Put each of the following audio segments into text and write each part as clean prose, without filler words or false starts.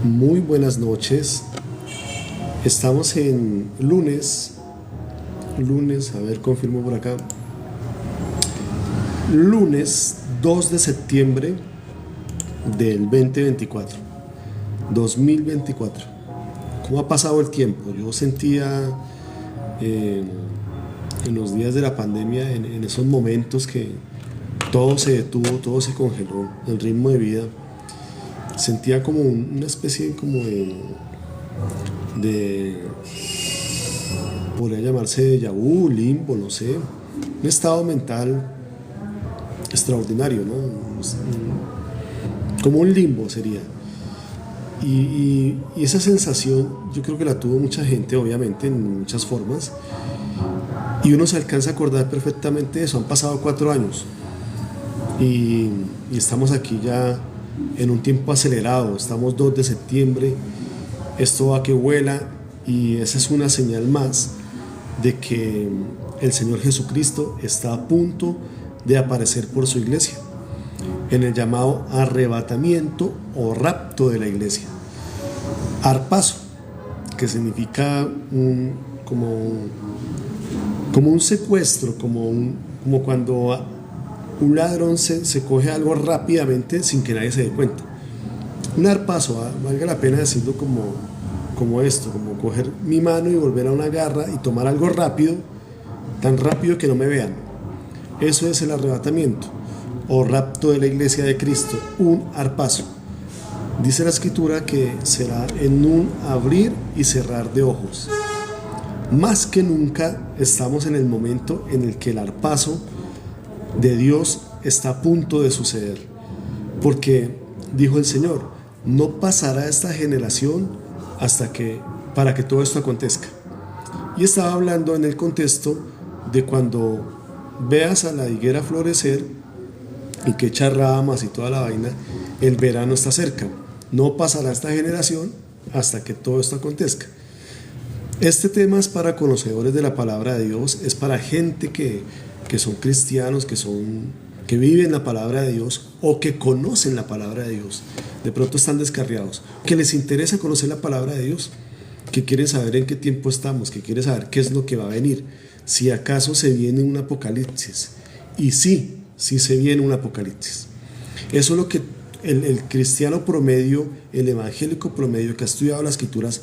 Muy buenas noches. Estamos en lunes, a ver, confirmo por acá. Lunes 2 de septiembre del 2024, 2024. ¿Cómo ha pasado el tiempo? Yo sentía en los días de la pandemia, en esos momentos que todo se detuvo, todo se congeló, el ritmo de vida. Sentía como una especie como de podría llamarse déjà vu, limbo, no sé, un estado mental extraordinario, ¿no? Como un limbo sería. Y esa sensación yo creo que la tuvo mucha gente, obviamente, en muchas formas. Y uno se alcanza a acordar perfectamente de eso. Han pasado 4 años y estamos aquí ya en un tiempo acelerado. Estamos 2 de septiembre, esto va que vuela, y esa es una señal más de que el Señor Jesucristo está a punto de aparecer por su iglesia en el llamado arrebatamiento o rapto de la iglesia. Arpazo, que significa como un secuestro, como cuando un ladrón se coge algo rápidamente sin que nadie se dé cuenta. Un arpazo, valga la pena decirlo como esto, como coger mi mano y volver a una garra y tomar algo rápido, tan rápido que no me vean. Eso es el arrebatamiento o rapto de la iglesia de Cristo, un arpazo. Dice la escritura que será en un abrir y cerrar de ojos. Más que nunca estamos en el momento en el que el arpazo de Dios está a punto de suceder, porque dijo el Señor: no pasará esta generación para que todo esto acontezca. Y estaba hablando en el contexto de cuando veas a la higuera florecer y que echa ramas y toda la vaina, el verano está cerca. No pasará esta generación hasta que todo esto acontezca. Este tema es para conocedores de la palabra de Dios, es para gente que son cristianos, que viven la palabra de Dios o que conocen la palabra de Dios. De pronto están descarriados, que les interesa conocer la palabra de Dios, que quieren saber en qué tiempo estamos, que quieren saber qué es lo que va a venir, si acaso se viene un apocalipsis. Y sí se viene un apocalipsis. Eso es lo que el cristiano promedio, el evangélico promedio que ha estudiado las escrituras,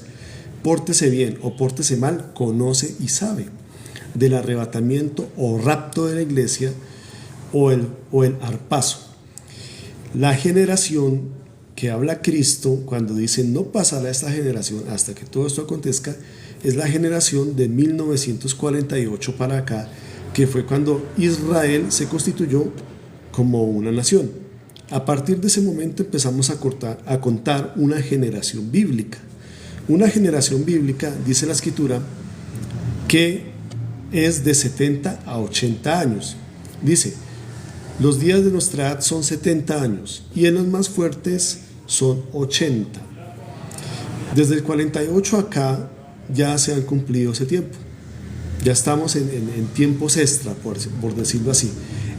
pórtese bien o pórtese mal, conoce y sabe del arrebatamiento o rapto de la iglesia o el arpazo. La generación que habla Cristo cuando dice no pasará esta generación hasta que todo esto acontezca, es la generación de 1948 para acá, que fue cuando Israel se constituyó como una nación. A partir de ese momento empezamos a contar una generación bíblica. Una generación bíblica, dice la escritura, que es de 70 a 80 años. Dice: los días de nuestra edad son 70 años y en los más fuertes son 80. Desde el 48 acá ya se han cumplido ese tiempo. Ya estamos en tiempos extra, por decirlo así.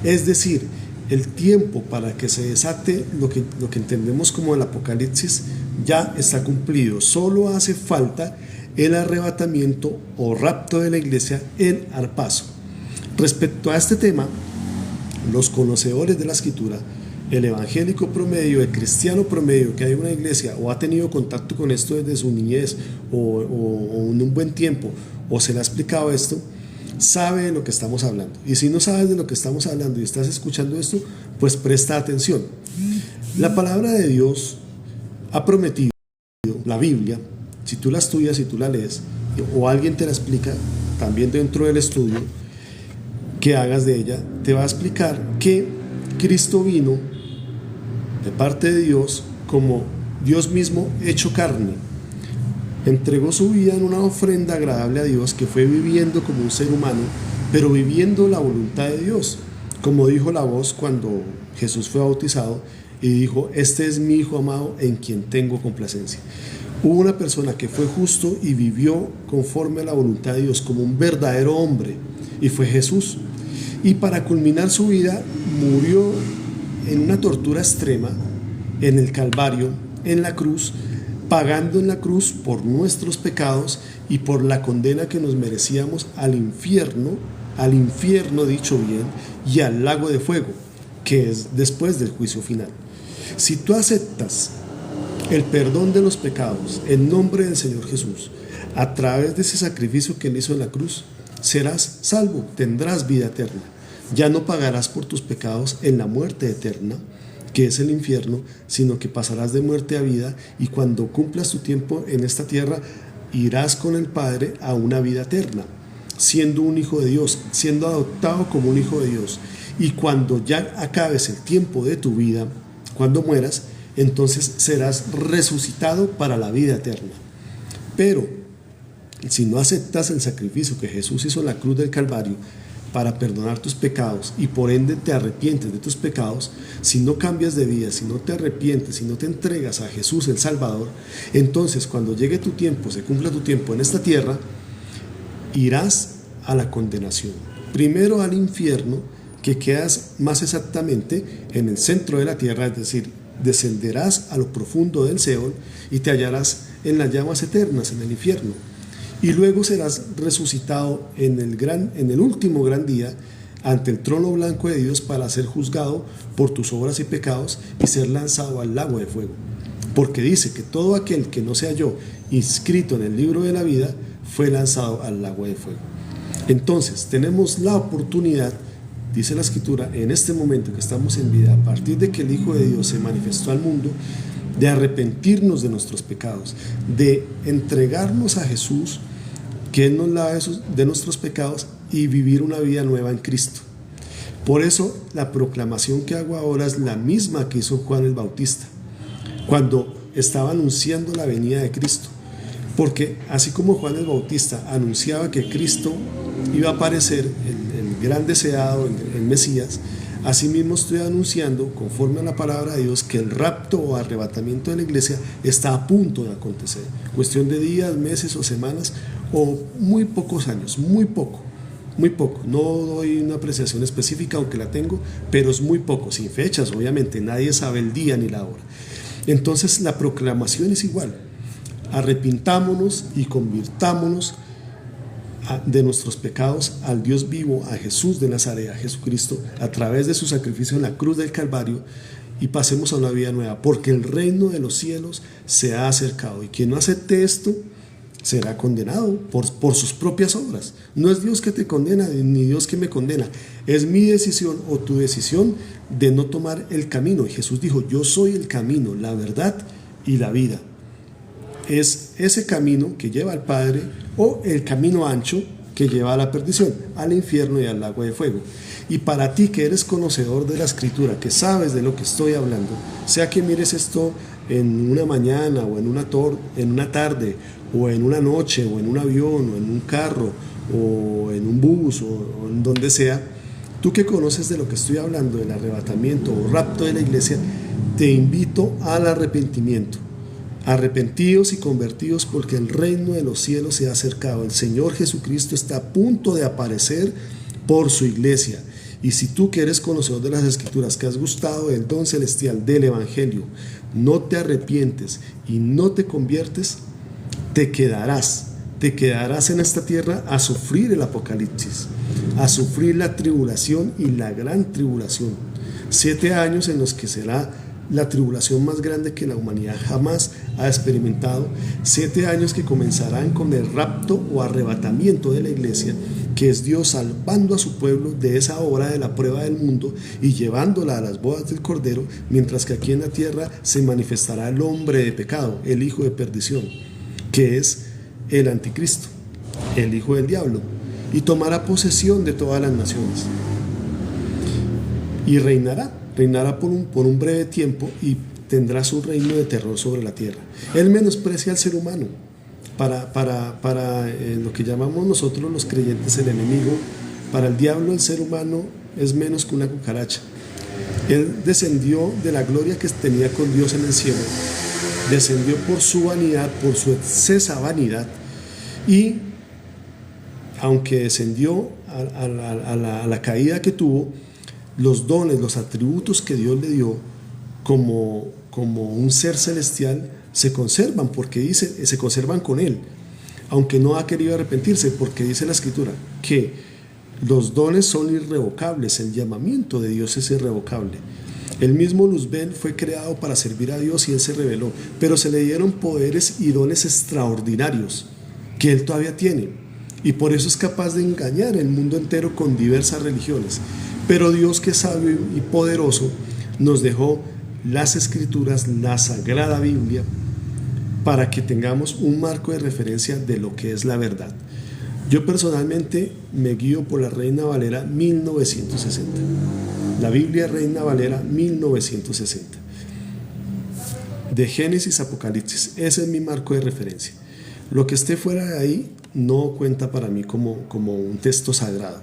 Es decir, el tiempo para que se desate lo que entendemos como el apocalipsis ya está cumplido. Solo hace falta el arrebatamiento o rapto de la iglesia, el arpazo. Respecto a este tema, los conocedores de la escritura, el evangélico promedio, el cristiano promedio que hay en una iglesia o ha tenido contacto con esto desde su niñez o en un buen tiempo, o se le ha explicado esto, sabe de lo que estamos hablando. Y si no sabes de lo que estamos hablando y estás escuchando esto, pues presta atención. La palabra de Dios ha prometido, la Biblia, si tú la estudias, si tú la lees o alguien te la explica también dentro del estudio que hagas de ella, te va a explicar que Cristo vino de parte de Dios como Dios mismo hecho carne. Entregó su vida en una ofrenda agradable a Dios, que fue viviendo como un ser humano, pero viviendo la voluntad de Dios. Como dijo la voz cuando Jesús fue bautizado y dijo: este es mi Hijo amado en quien tengo complacencia. Hubo una persona que fue justo y vivió conforme a la voluntad de Dios como un verdadero hombre, y fue Jesús. Y para culminar su vida murió en una tortura extrema en el Calvario, en la cruz, pagando en la cruz por nuestros pecados y por la condena que nos merecíamos al infierno, dicho bien, y al lago de fuego, que es después del juicio final. Si tú aceptas el perdón de los pecados en nombre del Señor Jesús, a través de ese sacrificio que Él hizo en la cruz, serás salvo, tendrás vida eterna. Ya no pagarás por tus pecados en la muerte eterna, que es el infierno, sino que pasarás de muerte a vida, y cuando cumplas tu tiempo en esta tierra, irás con el Padre a una vida eterna, siendo un hijo de Dios, siendo adoptado como un hijo de Dios. Y cuando ya acabes el tiempo de tu vida, cuando mueras, entonces serás resucitado para la vida eterna. Pero si no aceptas el sacrificio que Jesús hizo en la cruz del Calvario para perdonar tus pecados, y por ende te arrepientes de tus pecados, si no cambias de vida, si no te arrepientes, si no te entregas a Jesús el Salvador, entonces cuando llegue tu tiempo, se cumpla tu tiempo en esta tierra, irás a la condenación. Primero al infierno, que quedas más exactamente en el centro de la tierra, es decir, descenderás a lo profundo del Seol y te hallarás en las llamas eternas, en el infierno. Y luego serás resucitado en el último gran día ante el trono blanco de Dios para ser juzgado por tus obras y pecados y ser lanzado al lago de fuego. Porque dice que todo aquel que no se halló inscrito en el libro de la vida fue lanzado al lago de fuego. Entonces tenemos la oportunidad, dice la Escritura, en este momento que estamos en vida, a partir de que el Hijo de Dios se manifestó al mundo, de arrepentirnos de nuestros pecados, de entregarnos a Jesús, que Él nos lava de nuestros pecados, y vivir una vida nueva en Cristo. Por eso la proclamación que hago ahora es la misma que hizo Juan el Bautista cuando estaba anunciando la venida de Cristo. Porque así como Juan el Bautista anunciaba que Cristo iba a aparecer, el gran deseado, el Mesías, asimismo estoy anunciando, conforme a la palabra de Dios, que el rapto o arrebatamiento de la iglesia está a punto de acontecer. Cuestión de días, meses o semanas, o muy pocos años, muy poco. No doy una apreciación específica, aunque la tengo, pero es muy poco, sin fechas, obviamente, nadie sabe el día ni la hora. Entonces la proclamación es igual: arrepintámonos y convirtámonos de nuestros pecados al Dios vivo, a Jesús de Nazaret, a Jesucristo, a través de su sacrificio en la cruz del Calvario, y pasemos a una vida nueva, porque el reino de los cielos se ha acercado, y quien no acepte esto será condenado por sus propias obras. No es Dios que te condena, ni Dios que me condena, es mi decisión o tu decisión de no tomar el camino. Y Jesús dijo: yo soy el camino, la verdad y la vida. Es ese camino que lleva al Padre, o el camino ancho que lleva a la perdición, al infierno y al lago de fuego. Y para ti que eres conocedor de la Escritura, que sabes de lo que estoy hablando, sea que mires esto en una mañana o en una tarde, o en una noche, o en un avión, o en un carro, o en un bus, o en donde sea, tú que conoces de lo que estoy hablando, del arrebatamiento o rapto de la iglesia, te invito al arrepentimiento. Arrepentidos y convertidos, porque el reino de los cielos se ha acercado. El Señor Jesucristo está a punto de aparecer por su iglesia. Y si tú que eres conocedor de las Escrituras, que has gustado del don celestial del Evangelio, no te arrepientes y no te conviertes, te quedarás en esta tierra a sufrir el apocalipsis, a sufrir la tribulación y la gran tribulación. 7 años en los que será la tribulación más grande que la humanidad jamás ha experimentado. 7 años que comenzarán con el rapto o arrebatamiento de la iglesia, que es Dios salvando a su pueblo de esa hora de la prueba del mundo y llevándola a las bodas del Cordero, mientras que aquí en la tierra se manifestará el hombre de pecado, el hijo de perdición, que es el anticristo, el hijo del diablo, y tomará posesión de todas las naciones y reinará por un breve tiempo, y tendrá su reino de terror sobre la tierra. Él menosprecia al ser humano. Para lo que llamamos nosotros los creyentes el enemigo, para el diablo el ser humano es menos que una cucaracha. Él descendió de la gloria que tenía con Dios en el cielo, descendió por su vanidad, por su excesa vanidad, y aunque descendió a la caída que tuvo, los dones, los atributos que Dios le dio como como un ser celestial, se conservan, porque dice, se conservan con Él, aunque no ha querido arrepentirse, porque dice la Escritura que los dones son irrevocables, el llamamiento de Dios es irrevocable. El mismo Luzbel fue creado para servir a Dios y Él se reveló, pero se le dieron poderes y dones extraordinarios que Él todavía tiene, y por eso es capaz de engañar el mundo entero con diversas religiones. Pero Dios, que es sabio y poderoso, nos dejó las Escrituras, la Sagrada Biblia, para que tengamos un marco de referencia de lo que es la verdad. Yo personalmente me guío por la Reina Valera 1960. La Biblia Reina Valera 1960. De Génesis a Apocalipsis. Ese es mi marco de referencia. Lo que esté fuera de ahí no cuenta para mí como un texto sagrado.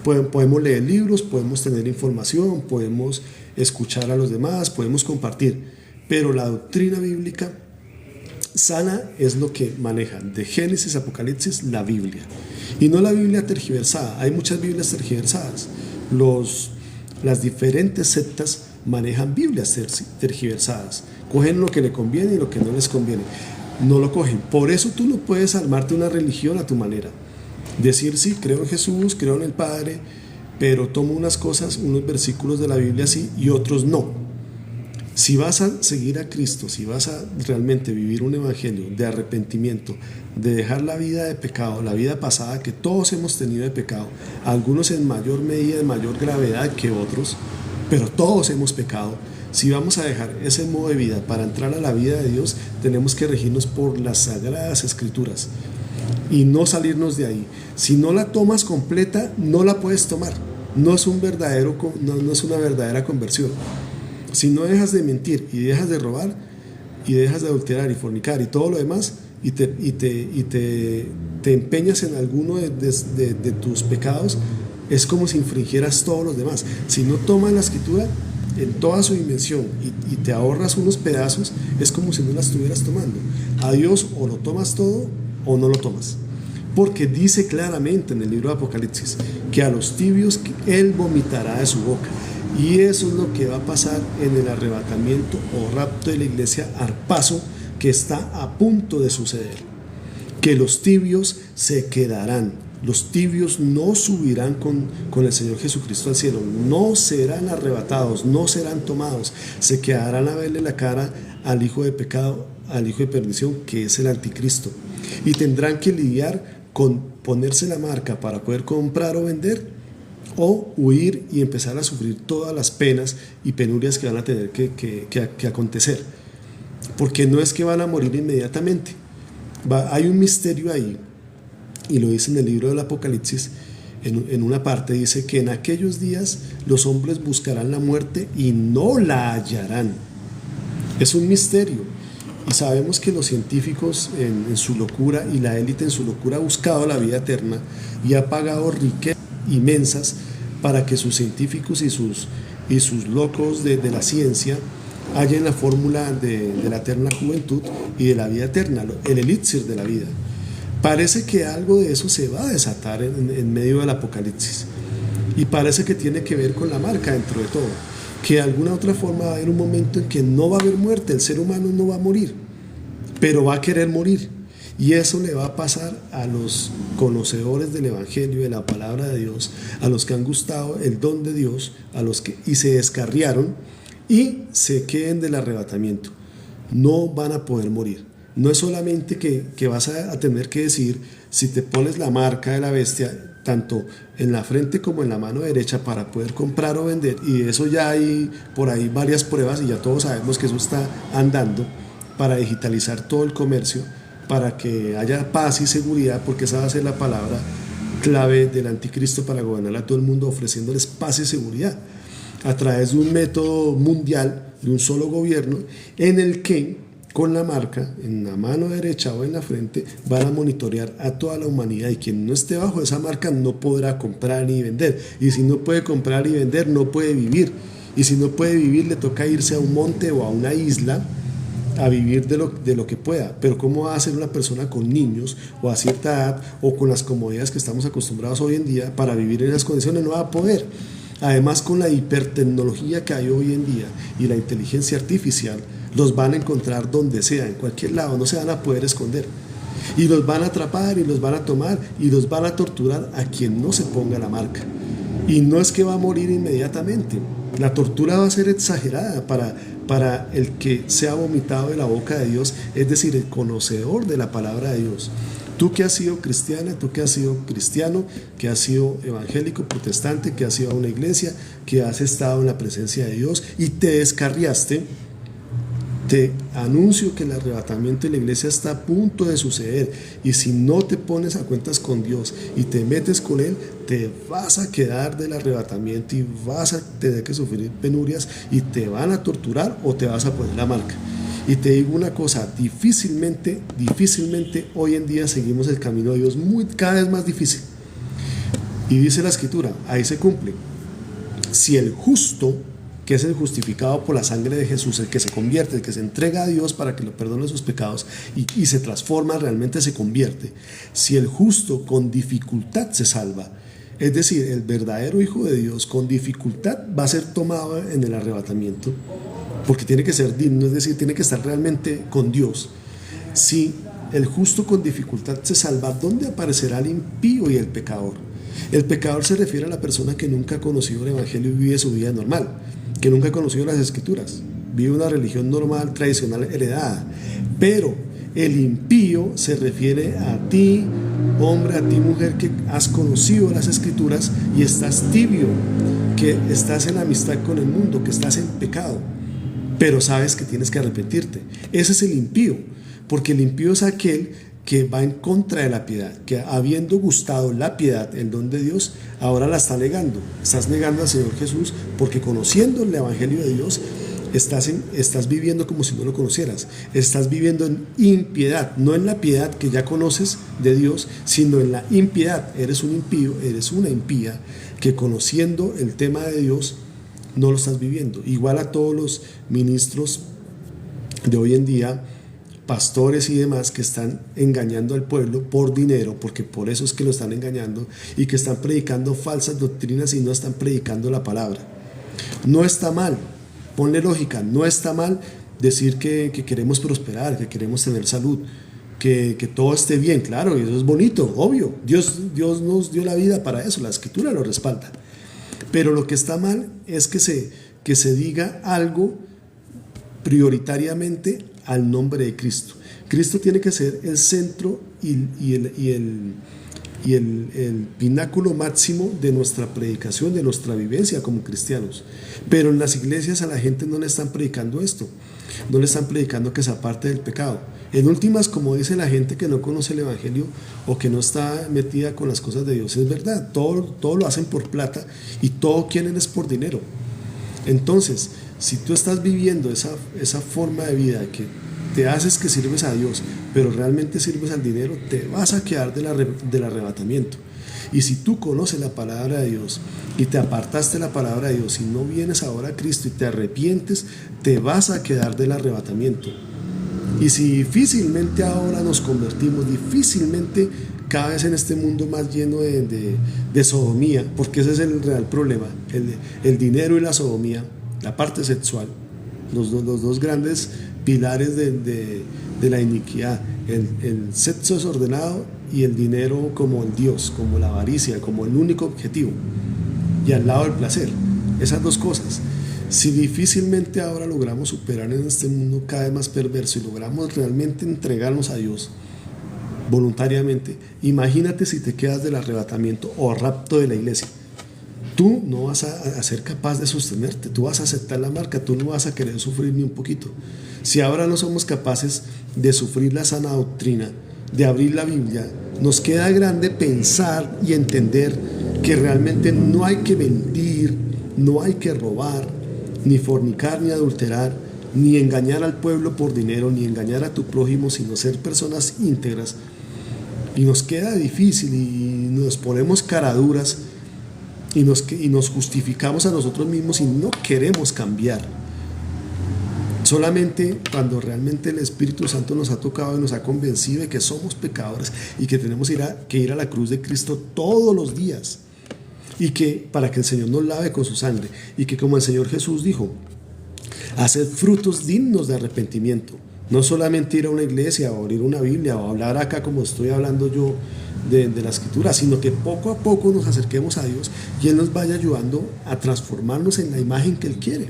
Podemos leer libros, podemos tener información, podemos escuchar a los demás, podemos compartir, pero la doctrina bíblica sana es lo que maneja de Génesis a Apocalipsis la Biblia, y no la Biblia tergiversada. Hay muchas Biblias tergiversadas. Las diferentes sectas manejan Biblias tergiversadas, cogen lo que le conviene y lo que no les conviene, no lo cogen. Por eso tú no puedes armarte una religión a tu manera, decir sí, creo en Jesús, creo en el Padre, pero tomo unas cosas, unos versículos de la Biblia sí y otros no. Si vas a seguir a Cristo, si vas a realmente vivir un evangelio de arrepentimiento, de dejar la vida de pecado, la vida pasada que todos hemos tenido de pecado, algunos en mayor medida, de mayor gravedad que otros, pero todos hemos pecado. Si vamos a dejar ese modo de vida para entrar a la vida de Dios, tenemos que regirnos por las Sagradas Escrituras y no salirnos de ahí. Si no la tomas completa, no la puedes tomar. No es una verdadera conversión. Si no dejas de mentir y dejas de robar y dejas de adulterar y fornicar y todo lo demás, y te empeñas en alguno de tus pecados, es como si infringieras todos los demás. Si no tomas la Escritura en toda su dimensión y te ahorras unos pedazos, es como si no la estuvieras tomando. A Dios o lo tomas todo o no lo tomas, porque dice claramente en el libro de Apocalipsis que a los tibios Él vomitará de su boca. Y eso es lo que va a pasar en el arrebatamiento o rapto de la iglesia arpazo, que está a punto de suceder. Que los tibios se quedarán. Los tibios no subirán con el Señor Jesucristo al cielo. No serán arrebatados, no serán tomados. Se quedarán a verle la cara al hijo de pecado, al hijo de perdición, que es el anticristo. Y tendrán que lidiar con ponerse la marca para poder comprar o vender, o huir y empezar a sufrir todas las penas y penurias que van a tener que acontecer, porque no es que van a morir inmediatamente. Hay un misterio ahí, y lo dice en el libro del Apocalipsis. En una parte dice que en aquellos días los hombres buscarán la muerte y no la hallarán. Es un misterio, y sabemos que los científicos en su locura, y la élite en su locura, ha buscado la vida eterna y ha pagado riquezas inmensas para que sus científicos y sus locos de la ciencia hallen la fórmula de la eterna juventud y de la vida eterna, el elixir de la vida. Parece que algo de eso se va a desatar en medio del Apocalipsis, y parece que tiene que ver con la marca dentro de todo, que de alguna otra forma va a haber un momento en que no va a haber muerte. El ser humano no va a morir, pero va a querer morir. Y eso le va a pasar a los conocedores del Evangelio, de la palabra de Dios, a los que han gustado el don de Dios, y se descarriaron y se queden del arrebatamiento. No van a poder morir. No es solamente que vas a tener que decir, si te pones la marca de la bestia, tanto en la frente como en la mano derecha, para poder comprar o vender, y eso ya hay por ahí varias pruebas, y ya todos sabemos que eso está andando, para digitalizar todo el comercio, para que haya paz y seguridad, porque esa va a ser la palabra clave del anticristo para gobernar a todo el mundo, ofreciéndoles paz y seguridad a través de un método mundial, de un solo gobierno, en el que con la marca en la mano derecha o en la frente van a monitorear a toda la humanidad, y quien no esté bajo esa marca no podrá comprar ni vender, y si no puede comprar y vender no puede vivir, y si no puede vivir le toca irse a un monte o a una isla a vivir de lo que pueda. Pero ¿cómo va a ser una persona con niños o a cierta edad o con las comodidades que estamos acostumbrados hoy en día para vivir en esas condiciones? No va a poder. Además, con la hipertecnología que hay hoy en día y la inteligencia artificial, Los van a encontrar donde sea, en cualquier lado, no se van a poder esconder. Y los van a atrapar y los van a tomar y los van a torturar a quien no se ponga la marca. Y no es que va a morir inmediatamente. La tortura va a ser exagerada para el que sea vomitado de la boca de Dios, es decir, el conocedor de la palabra de Dios. Tú que has sido cristiana, tú que has sido cristiano, que has sido evangélico, protestante, que has ido a una iglesia, que has estado en la presencia de Dios y te descarriaste, te anuncio que el arrebatamiento de la iglesia está a punto de suceder, y si no te pones a cuentas con Dios y te metes con Él, te vas a quedar del arrebatamiento y vas a tener que sufrir penurias y te van a torturar o te vas a poner la marca. Y te digo una cosa, difícilmente hoy en día seguimos el camino de Dios, cada vez más difícil. Y dice la Escritura, ahí se cumple: si el justo, que es el justificado por la sangre de Jesús, el que se convierte, el que se entrega a Dios para que lo perdone sus pecados y se transforma, realmente se convierte, si el justo con dificultad se salva, es decir, el verdadero Hijo de Dios con dificultad va a ser tomado en el arrebatamiento, porque tiene que ser digno, es decir, tiene que estar realmente con Dios. Si el justo con dificultad se salva, ¿dónde aparecerá el impío y el pecador? El pecador se refiere a la persona que nunca ha conocido el Evangelio y vive su vida normal, que nunca ha conocido las Escrituras, vive una religión normal, tradicional, heredada. Pero el impío se refiere a ti, hombre, a ti, mujer, que has conocido las Escrituras y estás tibio, que estás en amistad con el mundo, que estás en pecado, pero sabes que tienes que arrepentirte. Ese es el impío, porque el impío es aquel que va en contra de la piedad, que habiendo gustado la piedad, el don de Dios, ahora la está negando. Estás negando al Señor Jesús porque, conociendo el Evangelio de Dios, estás viviendo como si no lo conocieras. Estás viviendo en impiedad, no en la piedad que ya conoces de Dios, sino en la impiedad. Eres un impío, eres una impía que, conociendo el tema de Dios, no lo estás viviendo. Igual a todos los ministros de hoy en día, pastores y demás, que están engañando al pueblo por dinero, porque por eso es que lo están engañando, y que están predicando falsas doctrinas y no están predicando la palabra. No está mal, ponle lógica, no está mal decir que queremos prosperar, que queremos tener salud, que todo esté bien, claro, y eso es bonito, obvio. Dios nos dio la vida para eso, la Escritura lo respalda. Pero lo que está mal es que se diga algo prioritariamente al nombre de Cristo. Cristo tiene que ser el centro y el pináculo máximo de nuestra predicación, de nuestra vivencia como cristianos. Pero en las iglesias a la gente no le están predicando esto, no le están predicando que se aparte del pecado. En últimas, como dice la gente que no conoce el Evangelio o que no está metida con las cosas de Dios, es verdad, todo lo hacen por plata y todo quieren es por dinero. Entonces, si tú estás viviendo esa forma de vida que te haces que sirves a Dios, pero realmente sirves al dinero, te vas a quedar del arrebatamiento. Y si tú conoces la palabra de Dios y te apartaste de la palabra de Dios y no vienes ahora a Cristo y te arrepientes, te vas a quedar del arrebatamiento. Y si difícilmente ahora nos convertimos, difícilmente cada vez en este mundo más lleno de sodomía, porque ese es el real problema, el dinero y la sodomía, la parte sexual, los dos grandes pilares de la iniquidad, el sexo desordenado y el dinero como el Dios, como la avaricia, como el único objetivo, y al lado el placer, esas dos cosas. Si difícilmente ahora logramos superar en este mundo cada vez más perverso y logramos realmente entregarnos a Dios voluntariamente, imagínate si te quedas del arrebatamiento o rapto de la iglesia. Tú no vas a ser capaz de sostenerte, tú vas a aceptar la marca, tú no vas a querer sufrir ni un poquito. Si ahora no somos capaces de sufrir la sana doctrina, de abrir la Biblia, nos queda grande pensar y entender que realmente no hay que mentir, no hay que robar, ni fornicar, ni adulterar, ni engañar al pueblo por dinero, ni engañar a tu prójimo, sino ser personas íntegras. Y nos queda difícil y nos ponemos caraduras y nos justificamos a nosotros mismos y no queremos cambiar. Solamente cuando realmente el Espíritu Santo nos ha tocado y nos ha convencido de que somos pecadores y que tenemos que ir a la cruz de Cristo todos los días, y que para que el Señor nos lave con su sangre, y que, como el Señor Jesús dijo, hacer frutos dignos de arrepentimiento. No solamente ir a una iglesia o abrir una Biblia o hablar acá como estoy hablando yo de la escritura, sino que poco a poco nos acerquemos a Dios y Él nos vaya ayudando a transformarnos en la imagen que Él quiere.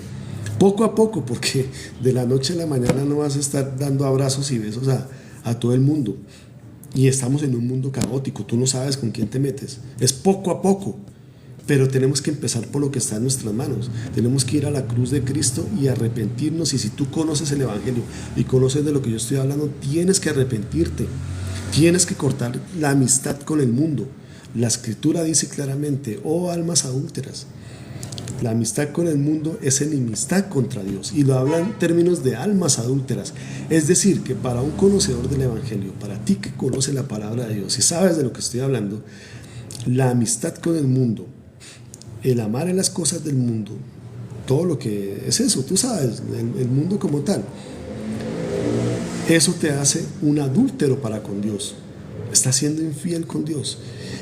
Poco a poco, porque de la noche a la mañana no vas a estar dando abrazos y besos a todo el mundo. Y estamos en un mundo caótico, tú no sabes con quién te metes. Es poco a poco. Pero tenemos que empezar por lo que está en nuestras manos. Tenemos que ir a la cruz de Cristo y arrepentirnos. Y si tú conoces el Evangelio y conoces de lo que yo estoy hablando, tienes que arrepentirte. Tienes que cortar la amistad con el mundo. La Escritura dice claramente: oh almas adúlteras, la amistad con el mundo es enemistad contra Dios. Y lo habla en términos de almas adúlteras. Es decir, que para un conocedor del Evangelio, para ti que conoces la palabra de Dios y sabes de lo que estoy hablando, la amistad con el mundo, el amar en las cosas del mundo, todo lo que es eso, tú sabes, el mundo como tal, eso te hace un adúltero para con Dios. Estás siendo infiel con Dios.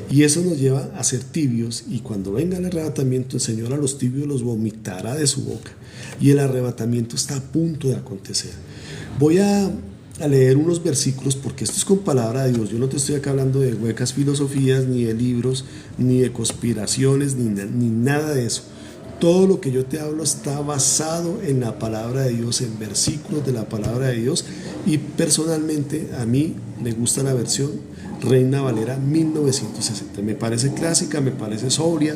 Y eso nos lleva a ser tibios, y cuando venga el arrebatamiento, el Señor a los tibios los vomitará de su boca. Y el arrebatamiento está a punto de acontecer. Voy a leer unos versículos, porque esto es con palabra de Dios. Yo no te estoy acá hablando de huecas filosofías, ni de libros, ni de conspiraciones, ni nada de eso. Todo lo que yo te hablo está basado en la palabra de Dios, en versículos de la palabra de Dios. Y personalmente a mí me gusta la versión Reina Valera 1960. Me parece clásica, me parece sobria.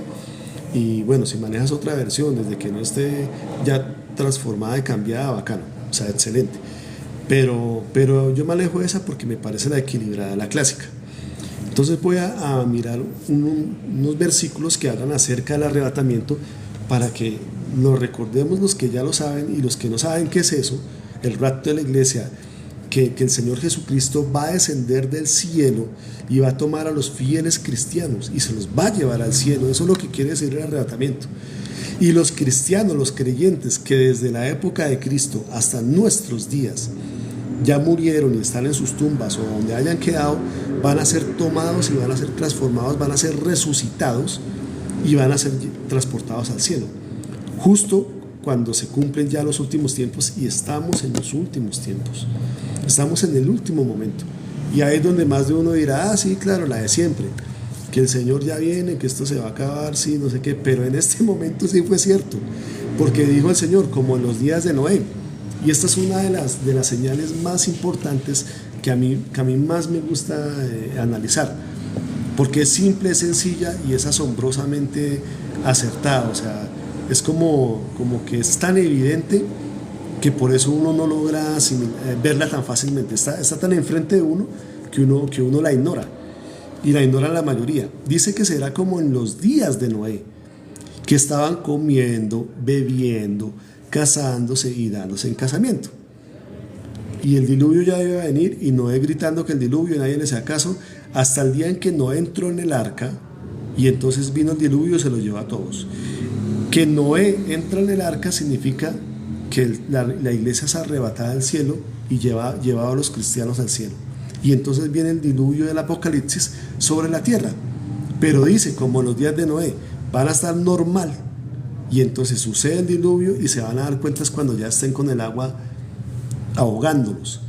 Y bueno, si manejas otra versión, desde que no esté ya transformada y cambiada, bacano, o sea, excelente. Pero yo manejo esa porque me parece la equilibrada, la clásica. Entonces voy a mirar unos versículos que hablan acerca del arrebatamiento, para que lo recordemos los que ya lo saben, y los que no saben qué es eso, el rapto de la iglesia, que el Señor Jesucristo va a descender del cielo y va a tomar a los fieles cristianos y se los va a llevar al cielo. Eso es lo que quiere decir el arrebatamiento. Y los cristianos, los creyentes que desde la época de Cristo hasta nuestros días ya murieron y están en sus tumbas o donde hayan quedado, van a ser tomados y van a ser transformados, van a ser resucitados y van a ser transportados al cielo, justo cuando se cumplen ya los últimos tiempos. Y estamos en los últimos tiempos, estamos en el último momento, y ahí es donde más de uno dirá: ah, sí, claro, la de siempre, que el Señor ya viene, que esto se va a acabar, sí, no sé qué. Pero en este momento sí fue cierto, porque dijo el Señor, como en los días de Noé. Y esta es una de las señales más importantes que a mí más me gusta analizar, porque es simple, es sencilla y es asombrosamente acertada. O sea, es como que es tan evidente que por eso uno no logra verla tan fácilmente. Está tan enfrente de uno que uno la ignora, y la ignora la mayoría. Dice que será como en los días de Noé, que estaban comiendo, bebiendo, casándose y dándose en casamiento. Y el diluvio ya iba a venir, y Noé gritando que el diluvio, nadie le hacía caso, hasta el día en que Noé entró en el arca, y entonces vino el diluvio y se lo llevó a todos. Que Noé entra en el arca significa que la iglesia es arrebatada al cielo y llevaba a los cristianos al cielo. Y entonces viene el diluvio del Apocalipsis sobre la tierra. Pero dice, como en los días de Noé, van a estar normal. Y entonces sucede el diluvio y se van a dar cuenta cuando ya estén con el agua ahogándolos.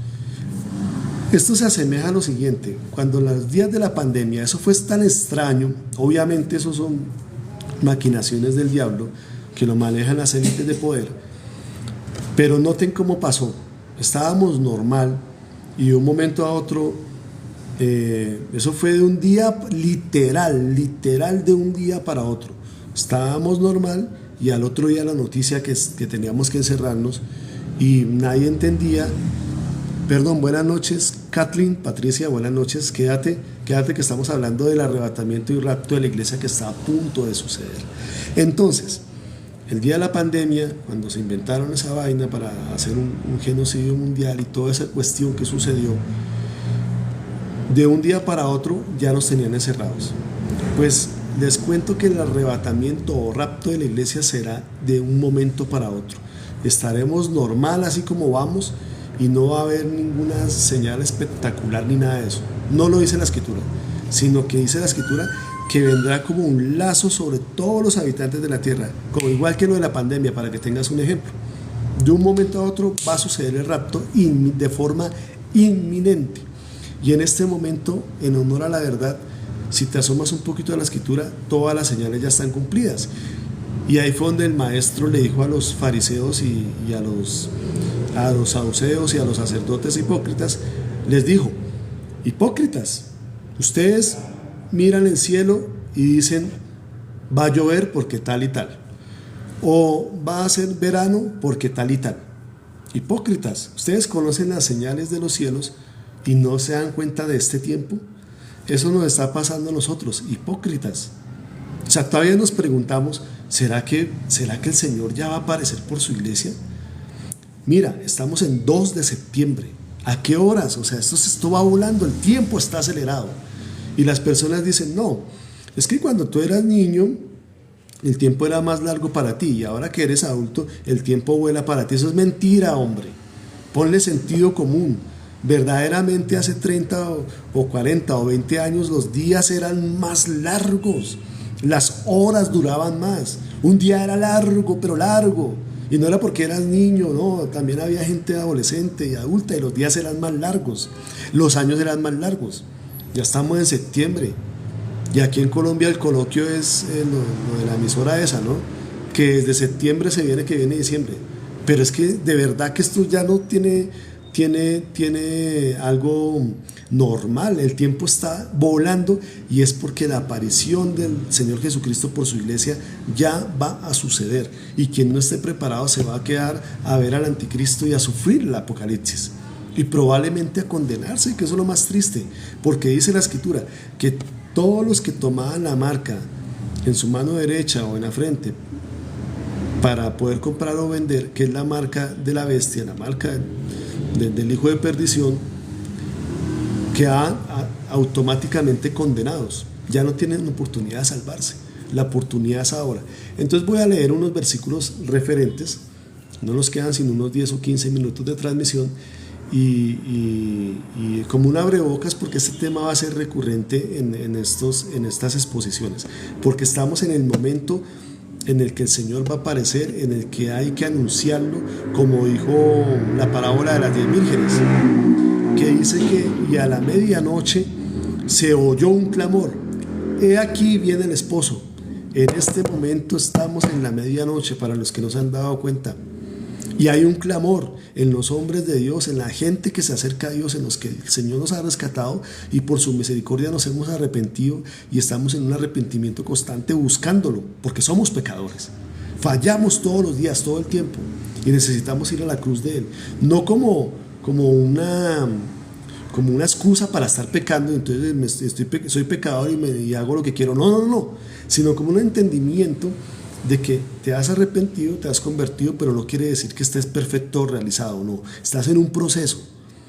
Esto se asemeja a lo siguiente: cuando en los días de la pandemia eso fue tan extraño, obviamente eso son maquinaciones del diablo que lo manejan las élites de poder, pero noten cómo pasó. Estábamos normal y de un momento a otro, eso fue de un día literal de un día para otro. Estábamos normal y al otro día la noticia que teníamos que encerrarnos, y nadie entendía. Perdón, buenas noches, Kathleen, Patricia, buenas noches. Quédate que estamos hablando del arrebatamiento y rapto de la iglesia que está a punto de suceder. Entonces, el día de la pandemia, cuando se inventaron esa vaina para hacer un genocidio mundial y toda esa cuestión que sucedió, de un día para otro ya nos tenían encerrados. Pues les cuento que el arrebatamiento o rapto de la iglesia será de un momento para otro. Estaremos normal así como vamos, y no va a haber ninguna señal espectacular ni nada de eso. No lo dice la Escritura, sino que dice la Escritura que vendrá como un lazo sobre todos los habitantes de la tierra, como igual que lo de la pandemia, para que tengas un ejemplo. De un momento a otro va a suceder el rapto de forma inminente. Y en este momento, en honor a la verdad, si te asomas un poquito a la escritura, todas las señales ya están cumplidas. Y ahí fue donde el maestro le dijo a los fariseos y a los saduceos y a los sacerdotes hipócritas, les dijo: hipócritas, ustedes miran el cielo y dicen, va a llover porque tal y tal, o va a ser verano porque tal y tal. Hipócritas, ustedes conocen las señales de los cielos y no se dan cuenta de este tiempo. Eso nos está pasando a nosotros, hipócritas. O sea, todavía nos preguntamos, ¿será que el Señor ya va a aparecer por su iglesia? Mira, estamos en 2 de septiembre. ¿A qué horas? O sea, esto va volando, el tiempo está acelerado. Y las personas dicen, no, es que cuando tú eras niño, el tiempo era más largo para ti, y ahora que eres adulto, el tiempo vuela para ti. Eso es mentira, hombre. Ponle sentido común. Verdaderamente hace 30 o 40 o 20 años los días eran más largos, las horas duraban más, un día era largo, pero largo, y no era porque eras niño, no, también había gente adolescente y adulta y los días eran más largos, los años eran más largos. Ya estamos en septiembre y aquí en Colombia el coloquio es lo de la emisora esa, ¿no? Que desde septiembre que viene diciembre, pero es que de verdad que esto ya no tiene algo normal. El tiempo está volando y es porque la aparición del Señor Jesucristo por su iglesia ya va a suceder, y quien no esté preparado se va a quedar a ver al anticristo y a sufrir el apocalipsis y probablemente a condenarse, que eso es lo más triste, porque dice la escritura que todos los que tomaban la marca en su mano derecha o en la frente para poder comprar o vender, que es la marca de la bestia, la marca del hijo de perdición, quedan automáticamente condenados, ya no tienen oportunidad de salvarse. La oportunidad es ahora. Entonces voy a leer unos versículos referentes, no nos quedan sino unos 10 o 15 minutos de transmisión, y como un abrebocas, porque este tema va a ser recurrente en estas exposiciones, porque estamos en el momento en el que el Señor va a aparecer, en el que hay que anunciarlo, como dijo la parábola de las 10 vírgenes, que dice que y a la medianoche se oyó un clamor, he aquí viene el esposo. En este momento estamos en la medianoche, para los que no se han dado cuenta, y hay un clamor en los hombres de Dios, en la gente que se acerca a Dios, en los que el Señor nos ha rescatado y por su misericordia nos hemos arrepentido, y estamos en un arrepentimiento constante buscándolo, porque somos pecadores, fallamos todos los días, todo el tiempo, y necesitamos ir a la cruz de Él, no como una excusa para estar pecando. Entonces soy pecador y hago lo que quiero, no, sino como un entendimiento de que te has arrepentido, te has convertido, pero no quiere decir que estés perfecto, realizado, no, estás en un proceso,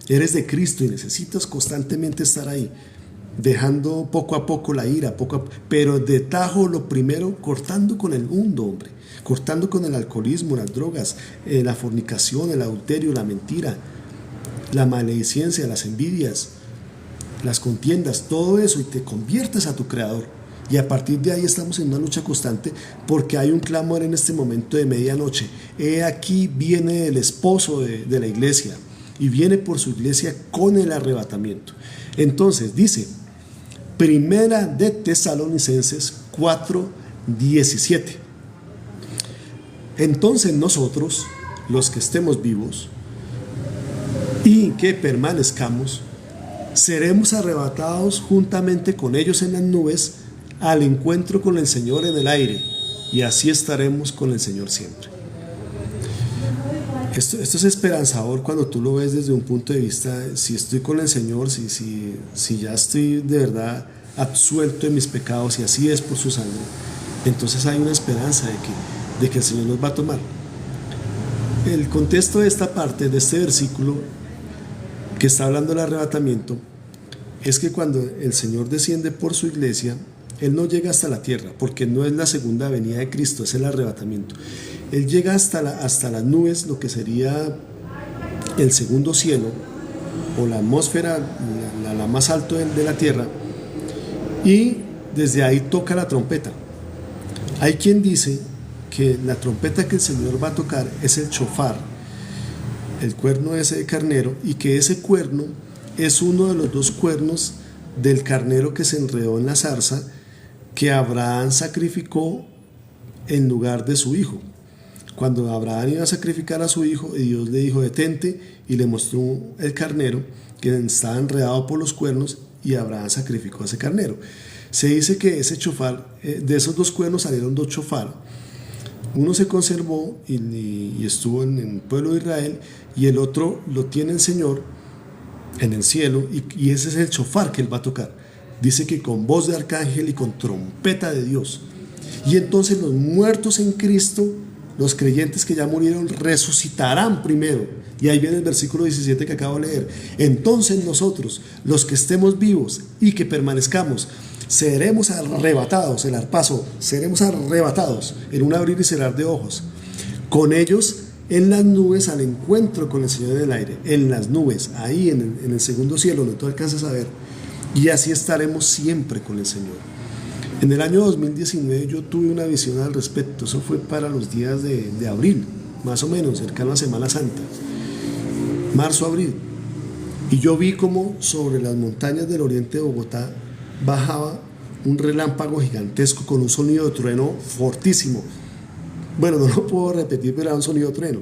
eres de Cristo y necesitas constantemente estar ahí, dejando poco a poco la ira, pero de tajo, lo primero, cortando con el mundo, hombre, cortando con el alcoholismo, las drogas, la fornicación, el adulterio, la mentira, la maledicencia, las envidias, las contiendas, todo eso, y te conviertes a tu Creador. Y a partir de ahí estamos en una lucha constante, porque hay un clamor en este momento de medianoche. He aquí viene el esposo de la iglesia, y viene por su iglesia con el arrebatamiento. Entonces dice, Primera de Tesalonicenses 4:17. Entonces nosotros, los que estemos vivos y que permanezcamos, seremos arrebatados juntamente con ellos en las nubes al encuentro con el Señor en el aire, y así estaremos con el Señor siempre. Esto es esperanzador cuando tú lo ves desde un punto de vista, si estoy con el Señor, si ya estoy de verdad absuelto de mis pecados, y así es por su sangre, entonces hay una esperanza de que el Señor nos va a tomar. El contexto de esta parte, de este versículo que está hablando del arrebatamiento, es que cuando el Señor desciende por su iglesia, Él no llega hasta la tierra, porque no es la segunda venida de Cristo, es el arrebatamiento. Él llega hasta las nubes, lo que sería el segundo cielo, o la atmósfera, la más alto de la tierra, y desde ahí toca la trompeta. Hay quien dice que la trompeta que el Señor va a tocar es el shofar, el cuerno ese de carnero, y que ese cuerno es uno de los dos cuernos del carnero que se enredó en la zarza que Abraham sacrificó en lugar de su hijo. Cuando Abraham iba a sacrificar a su hijo, Dios le dijo: detente, y le mostró el carnero que estaba enredado por los cuernos, y Abraham sacrificó a ese carnero. Se dice que ese chofar, de esos dos cuernos salieron dos chofar. Uno se conservó y estuvo en el pueblo de Israel, y el otro lo tiene el Señor en el cielo, y ese es el chofar que él va a tocar. Dice que con voz de arcángel y con trompeta de Dios. Y entonces los muertos en Cristo, los creyentes que ya murieron, resucitarán primero. Y ahí viene el versículo 17 que acabo de leer. Entonces nosotros, los que estemos vivos y que permanezcamos, seremos arrebatados, el arpazo, seremos arrebatados en un abrir y cerrar de ojos, con ellos en las nubes al encuentro con el Señor en el aire, en las nubes, ahí en el segundo cielo, donde tú alcanzas a ver, y así estaremos siempre con el Señor. En el año 2019 yo tuve una visión al respecto. Eso fue para los días de abril, más o menos, cercano a Semana Santa, marzo, abril, y yo vi como sobre las montañas del oriente de Bogotá bajaba un relámpago gigantesco con un sonido de trueno fortísimo. Bueno, no lo puedo repetir, pero era un sonido de trueno.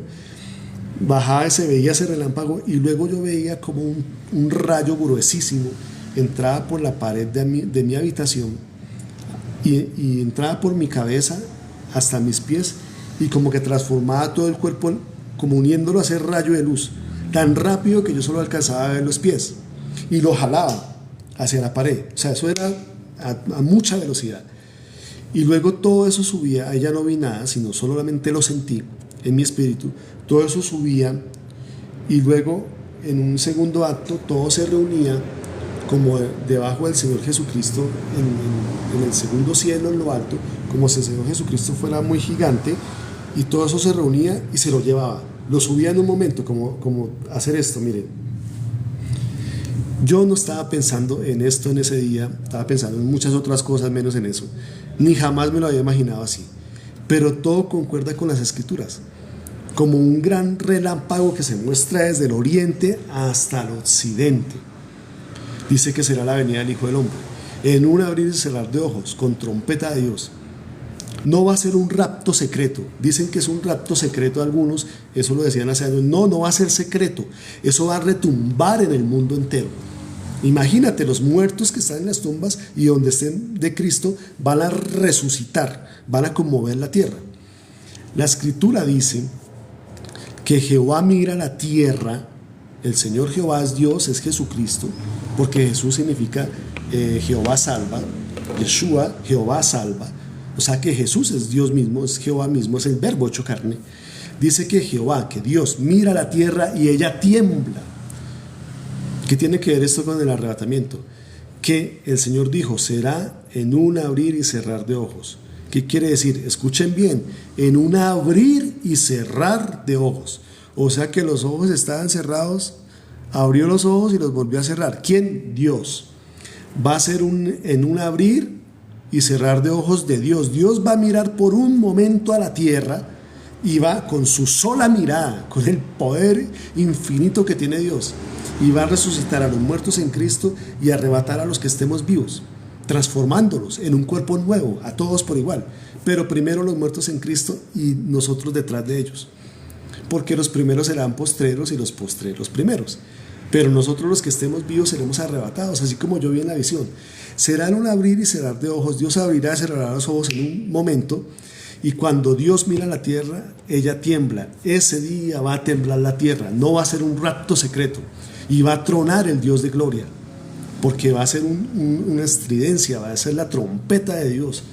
Bajaba y se veía ese relámpago, y luego yo veía como un rayo gruesísimo entraba por la pared de mi habitación y entraba por mi cabeza hasta mis pies, y como que transformaba todo el cuerpo, como uniéndolo a ese rayo de luz tan rápido que yo solo alcanzaba a ver los pies, y lo jalaba hacia la pared. O sea, eso era a mucha velocidad. Y luego todo eso subía, ahí ya no vi nada, sino solamente lo sentí en mi espíritu. Todo eso subía, y luego en un segundo acto todo se reunía como debajo del Señor Jesucristo, en el segundo cielo, en lo alto, como si el Señor Jesucristo fuera muy gigante, y todo eso se reunía y se lo llevaba, lo subía en un momento, como hacer esto. Miren, yo no estaba pensando en esto en ese día, estaba pensando en muchas otras cosas menos en eso, ni jamás me lo había imaginado así, pero todo concuerda con las Escrituras, como un gran relámpago que se muestra desde el oriente hasta el occidente. Dice que será la venida del Hijo del Hombre, en un abrir y cerrar de ojos, con trompeta de Dios. No va a ser un rapto secreto. Dicen que es un rapto secreto algunos, eso lo decían hace años. No, no va a ser secreto. Eso va a retumbar en el mundo entero. Imagínate, los muertos que están en las tumbas y donde estén de Cristo van a resucitar, van a conmover la tierra. La Escritura dice que Jehová mira la tierra. El Señor Jehová es Dios, es Jesucristo, porque Jesús significa Jehová salva, Yeshua, Jehová salva. O sea que Jesús es Dios mismo, es Jehová mismo, es el verbo hecho carne. Dice que Jehová, que Dios mira la tierra y ella tiembla. ¿Qué tiene que ver esto con el arrebatamiento? Que el Señor dijo, será en un abrir y cerrar de ojos. ¿Qué quiere decir? Escuchen bien, en un abrir y cerrar de ojos. O sea que los ojos estaban cerrados, abrió los ojos y los volvió a cerrar. ¿Quién? Dios. Va a ser en un abrir y cerrar de ojos de Dios. Dios va a mirar por un momento a la tierra, y va con su sola mirada, con el poder infinito que tiene Dios, y va a resucitar a los muertos en Cristo y arrebatar a los que estemos vivos, transformándolos en un cuerpo nuevo, a todos por igual. Pero primero los muertos en Cristo y nosotros detrás de ellos, porque los primeros serán postreros y los postreros primeros. Pero nosotros, los que estemos vivos, seremos arrebatados, así como yo vi en la visión. Será en un abrir y cerrar de ojos. Dios abrirá y cerrará los ojos en un momento, y cuando Dios mira la tierra, ella tiembla. Ese día va a temblar la tierra. No va a ser un rapto secreto, y va a tronar el Dios de gloria, porque va a ser una estridencia, va a ser la trompeta de Dios,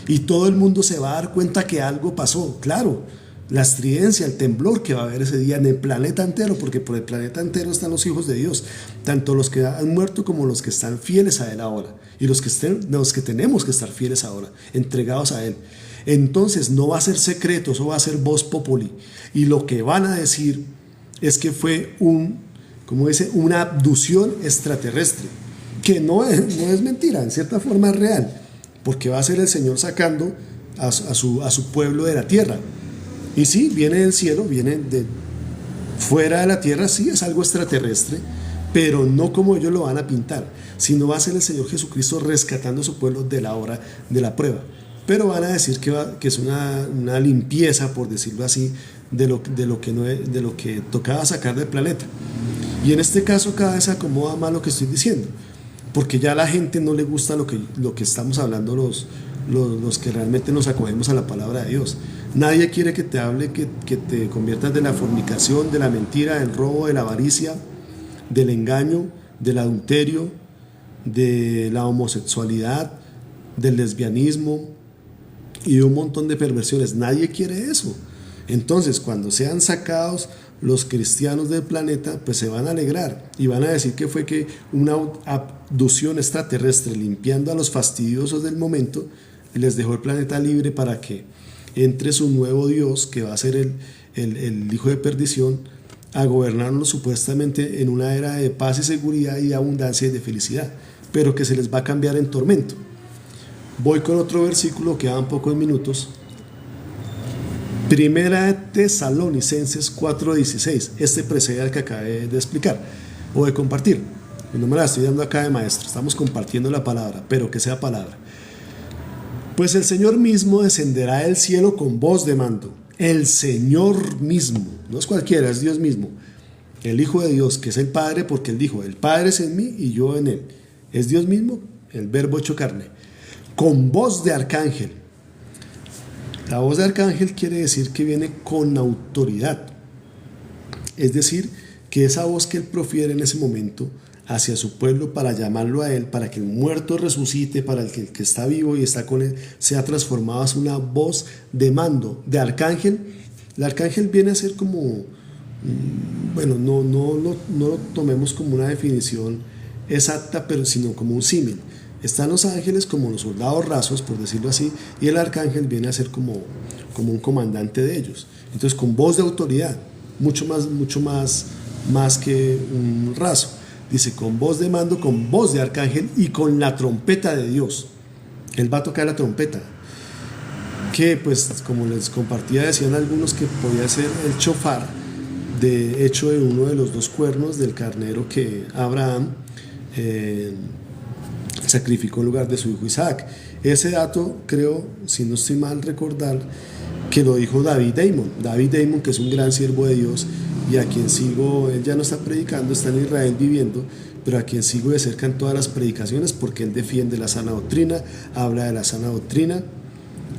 y todo el mundo se va a dar cuenta que algo pasó. Claro, la estridencia, el temblor que va a haber ese día en el planeta entero, porque por el planeta entero están los hijos de Dios, tanto los que han muerto como los que están fieles a Él ahora, y los que tenemos que estar fieles ahora, entregados a Él. Entonces no va a ser secreto, eso va a ser voz populi, y lo que van a decir es que fue una abducción extraterrestre, que no es mentira, en cierta forma es real, porque va a ser el Señor sacando a su pueblo de la tierra. Y sí, viene del cielo, viene Fuera de la Tierra sí es algo extraterrestre, pero no como ellos lo van a pintar, sino va a ser el Señor Jesucristo rescatando a su pueblo de la hora de la prueba. Pero van a decir que es una limpieza, por decirlo así, de lo que tocaba sacar del planeta. Y en este caso cada vez se acomoda más lo que estoy diciendo, porque ya a la gente no le gusta lo que estamos hablando los que realmente nos acogemos a la palabra de Dios. Nadie quiere que te hable que te conviertas de la fornicación, de la mentira, del robo, de la avaricia, del engaño, del adulterio, de la homosexualidad, del lesbianismo y de un montón de perversiones. Nadie quiere eso. Entonces, cuando sean sacados los cristianos del planeta, pues se van a alegrar y van a decir que fue que una abducción extraterrestre limpiando a los fastidiosos del momento les dejó el planeta libre para que entre su nuevo Dios, que va a ser el hijo de perdición, a gobernarnos supuestamente en una era de paz y seguridad y de abundancia y de felicidad, pero que se les va a cambiar en tormento. Voy con otro versículo, quedan pocos minutos. Primera de Tesalonicenses 4:16. Este precede al que acabé de explicar o de compartir. No me la estoy dando acá de maestro, estamos compartiendo la palabra, pero que sea palabra. Pues el Señor mismo descenderá del cielo con voz de mando. El Señor mismo, no es cualquiera, es Dios mismo. El Hijo de Dios, que es el Padre, porque Él dijo, el Padre es en mí y yo en Él. Es Dios mismo, el Verbo hecho carne. Con voz de arcángel. La voz de arcángel quiere decir que viene con autoridad. Es decir, que esa voz que Él profiere en ese momento hacia su pueblo para llamarlo a Él, para que el muerto resucite, para que el que está vivo y está con Él sea transformado a una voz de mando, de arcángel. El arcángel viene a ser como, bueno, no lo tomemos como una definición exacta, pero sino como un símil. Están los ángeles como los soldados rasos, por decirlo así, y el arcángel viene a ser como un comandante de ellos. Entonces, con voz de autoridad, mucho más que un raso. Dice, con voz de mando, con voz de arcángel y con la trompeta de Dios. Él va a tocar la trompeta. Que, pues, como les compartía, decían algunos que podía ser el chofar, hecho de uno de los dos cuernos del carnero que Abraham sacrificó en lugar de su hijo Isaac. Ese dato, creo, si no estoy mal recordar, que lo dijo David Damon. David Damon, que es un gran siervo de Dios y a quien sigo, él ya no está predicando, está en Israel viviendo, pero a quien sigo de cerca en todas las predicaciones porque él defiende la sana doctrina, habla de la sana doctrina,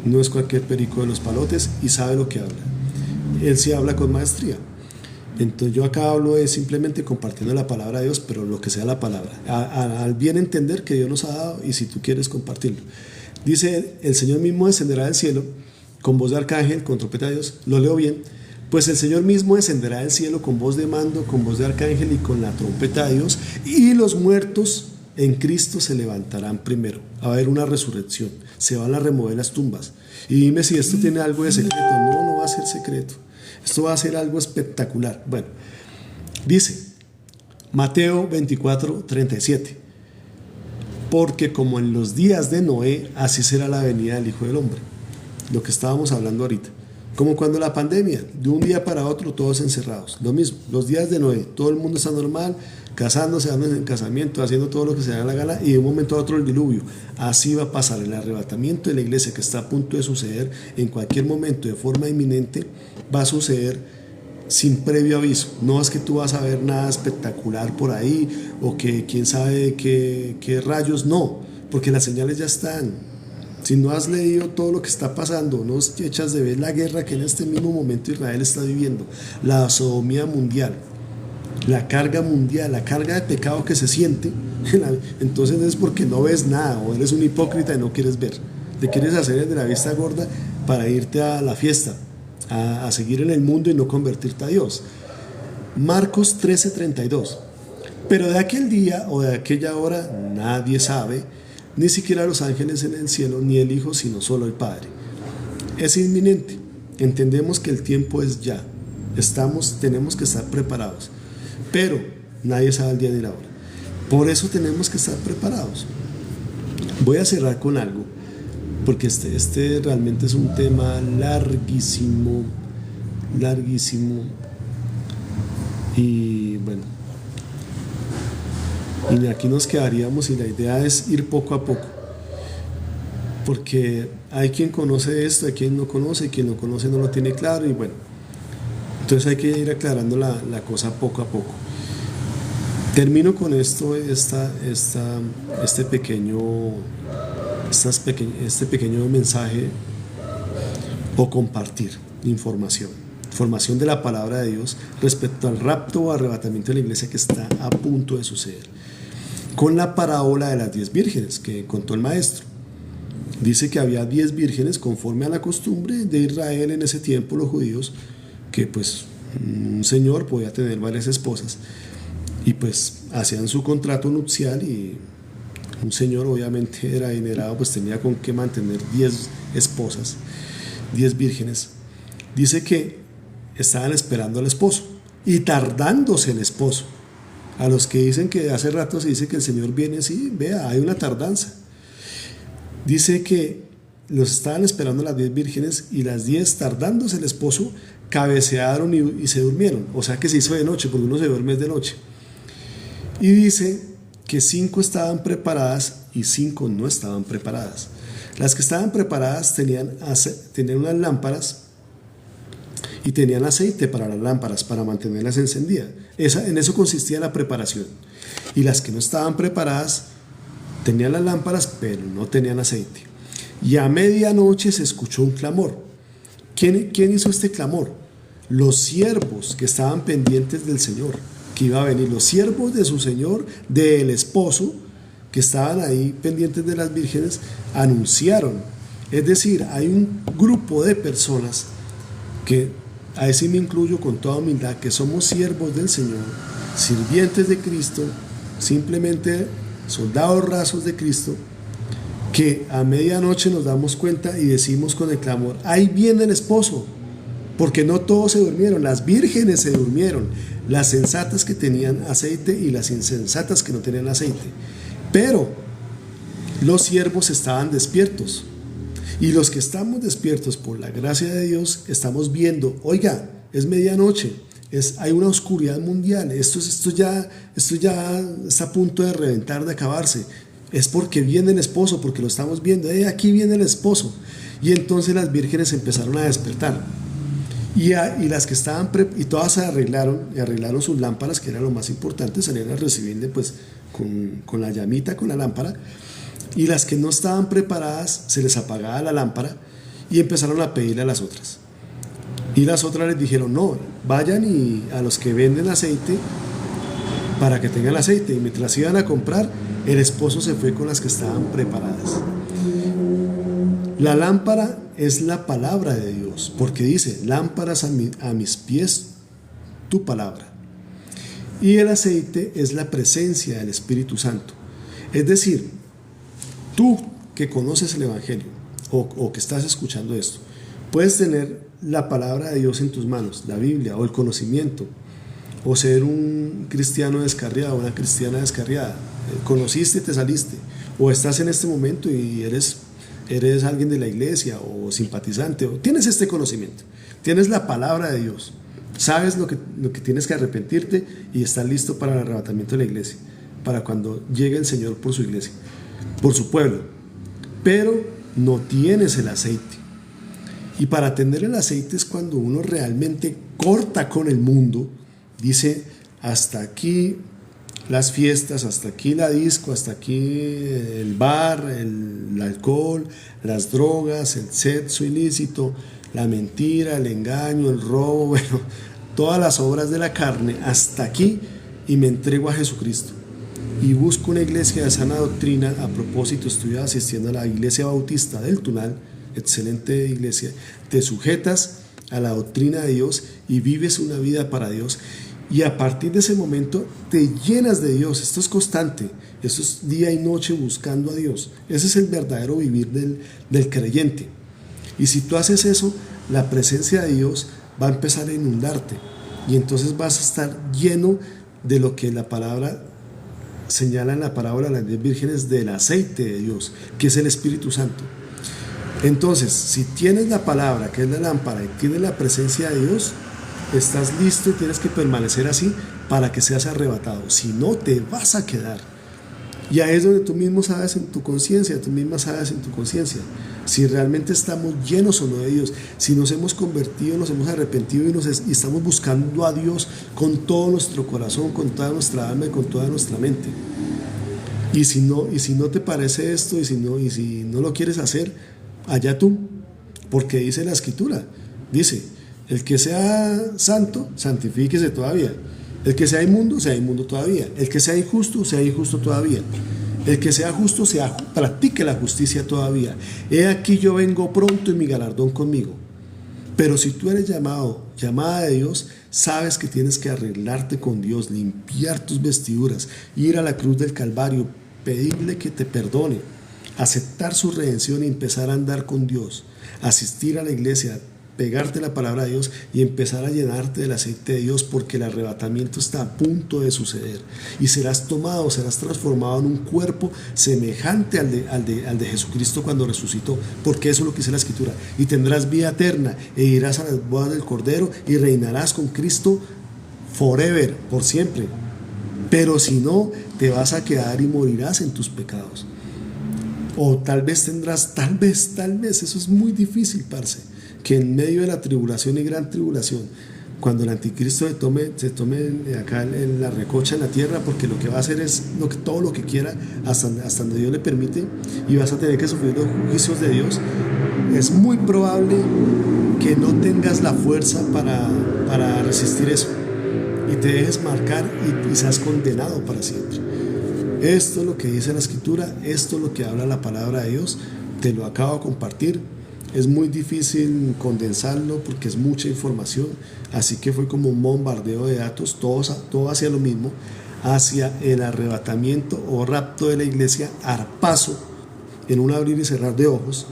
no es cualquier perico de los palotes y sabe lo que habla. Él sí habla con maestría. Entonces yo acá hablo de simplemente compartiendo la palabra de Dios, pero lo que sea la palabra, al bien entender que Dios nos ha dado y si tú quieres compartirlo. Dice, el Señor mismo descenderá del cielo con voz de arcángel, con trompeta de Dios, lo leo bien, pues el Señor mismo descenderá del cielo con voz de mando, con voz de arcángel y con la trompeta de Dios, y los muertos en Cristo se levantarán primero. Va a haber una resurrección, se van a remover las tumbas. Y dime si esto tiene algo de secreto. No va a ser secreto. Esto va a ser algo espectacular. Bueno, dice Mateo 24:37, porque como en los días de Noé, así será la venida del Hijo del Hombre. Lo que estábamos hablando ahorita. Como cuando la pandemia, de un día para otro todos encerrados. Lo mismo, los días de Noé, todo el mundo está normal, casándose, dándose en casamiento, haciendo todo lo que se da la gana y de un momento a otro el diluvio. Así va a pasar el arrebatamiento de la iglesia que está a punto de suceder en cualquier momento de forma inminente. Va a suceder sin previo aviso. No es que tú vas a ver nada espectacular por ahí o que quién sabe qué rayos, no, porque las señales ya están. Si no has leído todo lo que está pasando, no echas de ver la guerra que en este mismo momento Israel está viviendo, la sodomía mundial, la carga mundial, la carga de pecado que se siente, entonces es porque no ves nada o eres un hipócrita y no quieres ver. Te quieres hacer el de la vista gorda para irte a la fiesta, a seguir en el mundo y no convertirte a Dios. Marcos 13:32. Pero de aquel día o de aquella hora nadie sabe, ni siquiera los ángeles en el cielo, ni el Hijo, sino solo el Padre. Es inminente. Entendemos que el tiempo es ya. Tenemos que estar preparados. Pero nadie sabe el día ni la hora. Por eso tenemos que estar preparados. Voy a cerrar con algo, porque este realmente es un tema larguísimo. Y bueno, y aquí nos quedaríamos y la idea es ir poco a poco, porque hay quien conoce esto, hay quien no conoce, y quien no conoce no lo tiene claro y bueno, entonces hay que ir aclarando la cosa poco a poco. Termino con esto, este pequeño mensaje o compartir información de la palabra de Dios respecto al rapto o arrebatamiento de la iglesia que está a punto de suceder, con la parábola de las 10 vírgenes que contó el maestro. Dice que había 10 vírgenes conforme a la costumbre de Israel en ese tiempo, los judíos, que pues un señor podía tener varias esposas y pues hacían su contrato nupcial y un señor obviamente era adinerado, pues tenía con qué mantener 10 esposas, 10 vírgenes. Dice que estaban esperando al esposo y tardándose el esposo. A los que dicen que hace rato se dice que el Señor viene, sí, vea, hay una tardanza. Dice que los estaban esperando las 10 vírgenes y las 10, tardándose el esposo, cabecearon y se durmieron. O sea que se hizo de noche, porque uno se duerme de noche. Y dice que 5 estaban preparadas y 5 no estaban preparadas. Las que estaban preparadas tenían unas lámparas y tenían aceite para las lámparas, para mantenerlas encendidas. En eso consistía la preparación. Y las que no estaban preparadas tenían las lámparas, pero no tenían aceite. Y a medianoche se escuchó un clamor. ¿Quién hizo este clamor? Los siervos que estaban pendientes del Señor, que iba a venir. Los siervos de su Señor, del esposo, que estaban ahí pendientes de las vírgenes, anunciaron. Es decir, hay un grupo de personas que, a ese me incluyo con toda humildad, que somos siervos del Señor, sirvientes de Cristo, simplemente soldados rasos de Cristo, que a medianoche nos damos cuenta y decimos con el clamor: ahí viene el esposo, porque no todos se durmieron, las vírgenes se durmieron, las sensatas que tenían aceite y las insensatas que no tenían aceite, pero los siervos estaban despiertos, y los que estamos despiertos por la gracia de Dios estamos viendo: oiga, es medianoche, hay una oscuridad mundial, esto ya está a punto de reventar, de acabarse. Es porque viene el esposo, porque lo estamos viendo, aquí viene el esposo. Y entonces las vírgenes empezaron a despertar. Y las que estaban, y todas se arreglaron sus lámparas, que era lo más importante, salían a recibirle pues con la llamita, con la lámpara. Y las que no estaban preparadas, se les apagaba la lámpara y empezaron a pedirle a las otras. Y las otras les dijeron: no, vayan y a los que venden aceite para que tengan aceite. Y mientras iban a comprar, el esposo se fue con las que estaban preparadas. La lámpara es la palabra de Dios, porque dice: lámparas a mis pies tu palabra. Y el aceite es la presencia del Espíritu Santo. Es decir, tú que conoces el Evangelio o que estás escuchando esto, puedes tener la palabra de Dios en tus manos, la Biblia o el conocimiento, o ser un cristiano descarriado, una cristiana descarriada. Conociste y te saliste, o estás en este momento y eres alguien de la iglesia o simpatizante, o tienes este conocimiento, tienes la palabra de Dios, sabes lo que tienes que arrepentirte y estás listo para el arrebatamiento de la iglesia, para cuando llegue el Señor por su iglesia, por su pueblo, pero no tienes el aceite. Y para tener el aceite es cuando uno realmente corta con el mundo, dice: hasta aquí las fiestas, hasta aquí la disco, hasta aquí el bar, el alcohol, las drogas, el sexo ilícito, la mentira, el engaño, el robo, bueno, todas las obras de la carne, hasta aquí, y me entrego a Jesucristo. Y busco una iglesia de sana doctrina. A propósito, estoy asistiendo a la iglesia bautista del Tunal, excelente iglesia. Te sujetas a la doctrina de Dios y vives una vida para Dios. Y a partir de ese momento te llenas de Dios. Esto es constante, esto es día y noche buscando a Dios. Ese es el verdadero vivir del creyente. Y si tú haces eso, la presencia de Dios va a empezar a inundarte. Y entonces vas a estar lleno de lo que la palabra señala en la parábola de las 10 vírgenes, del aceite de Dios, que es el Espíritu Santo. Entonces, si tienes la palabra, que es la lámpara, y tienes la presencia de Dios, estás listo y tienes que permanecer así para que seas arrebatado. Si no, te vas a quedar. Y ahí es donde tú mismo sabes en tu conciencia, tú misma sabes en tu conciencia, si realmente estamos llenos o no de Dios, si nos hemos convertido, nos hemos arrepentido y estamos buscando a Dios con todo nuestro corazón, con toda nuestra alma y con toda nuestra mente. Y si no te parece esto, y si no lo quieres hacer, allá tú, porque dice la Escritura, dice, el que sea santo, santifíquese todavía. El que sea inmundo todavía. El que sea injusto todavía. El que sea justo, practique la justicia todavía. He aquí yo vengo pronto y mi galardón conmigo. Pero si tú eres llamada de Dios, sabes que tienes que arreglarte con Dios, limpiar tus vestiduras, ir a la cruz del Calvario, pedirle que te perdone, aceptar su redención y empezar a andar con Dios, asistir a la iglesia, pegarte la palabra de Dios y empezar a llenarte del aceite de Dios, porque el arrebatamiento está a punto de suceder y serás transformado en un cuerpo semejante al de Jesucristo cuando resucitó, porque eso es lo que dice la Escritura, y tendrás vida eterna e irás a las bodas del Cordero y reinarás con Cristo forever, por siempre. Pero si no, te vas a quedar y morirás en tus pecados, o tal vez, eso es muy difícil, parce, que en medio de la tribulación y gran tribulación, cuando el anticristo se tome acá en la recocha en la tierra, porque lo que va a hacer es todo lo que quiera hasta donde Dios le permite, y vas a tener que sufrir los juicios de Dios, es muy probable que no tengas la fuerza para resistir eso y te dejes marcar y seas condenado para siempre. Esto es lo que dice la Escritura, esto es lo que habla la palabra de Dios. Te lo acabo de compartir. Es muy difícil condensarlo porque es mucha información, así que fue como un bombardeo de datos, todo hacia lo mismo, hacia el arrebatamiento o rapto de la iglesia, arpazo, en un abrir y cerrar de ojos,